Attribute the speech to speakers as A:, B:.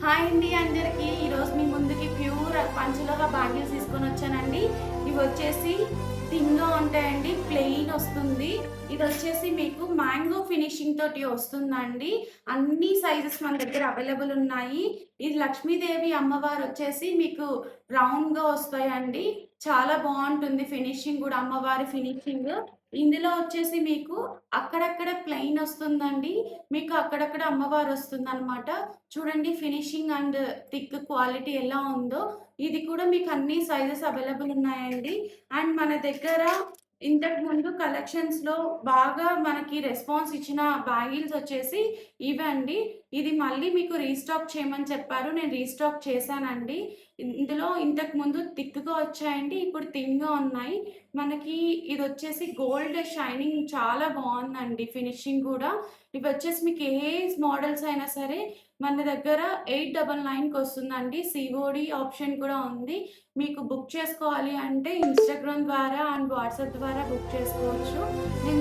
A: Hi అండి అందరికి. ఈరోజు మీ ముందుకి ప్యూర్ పంచలోహ బ్యాంగిల్స్ తీసుకొనొచ్చానండి. ఇవొచ్చేసి థిన్‌గా ఉంటాయండి. ప్లెయిన్ ఒస్తుంది. ఇదొచ్చేసి మీకు మ్యాంగో ఫినిషింగ్ తోటి ఒస్తుందండి. అన్ని సైజెస్ మన దగ్గర అవైలబుల్ ఉన్నాయి. ఇది లక్ష్మీదేవి అమ్మవారొచ్చేసి మీకు రౌండ్‌గా ఒస్తాయండి. చాలా బావుంటుంది ఫినిషింగ్ గూడా అమ్మవారి ఫినిషింగ్. ఇందులో వచ్చేసి మీకు అక్కడక్కడ ప్లెయిన్ ఒస్తుందండి. మీకు అక్కడక్కడ అమ్మవారొస్తుందనమాట. చూడండి ఫినిషింగ్ అండ్ థిక్ క్వాలిటీ ఎలా ఉందో. ఇది కూడా మీకు అన్ని సైజెస్ అవైలబుల్ ఉన్నాయండి. అండ్ మన దగ్గర ఇంతకుముందు కలెక్షన్స్‌లో బాగా మనకి రెస్పాన్స్ ఇచ్చిన బ్యాంగిల్స్ వచ్చేసి ఇవండి. ఇది మళ్ళీ మీకు రీస్టాక్ చేయమని చెప్పారు. నేను రీస్టాక్ చేశానండి. ఇందులో ఇంతకుముందు థిక్‌గా వచ్చాయండి. ఇప్పుడు థిన్‌గా ఉన్నాయి. మనకి ఇదొచ్చేసి గోల్డ్ షైనింగ్ చాలా బావుందండి ఫినిషింగ్ గూడా. ఇవొచ్చేసి మీకు ఏ మోడల్స్ అయినా సరే మన దగ్గర 899కి వస్తుందండి. సీఓడీ ఆప్షన్ కూడా ఉంది. మీకు బుక్ చేసుకోవాలి అంటే ఇన్‌స్టాగ్రామ్ ద్వారా అండ్ వాట్సాప్ ద్వారా బుక్ చేసుకోవచ్చు. నేను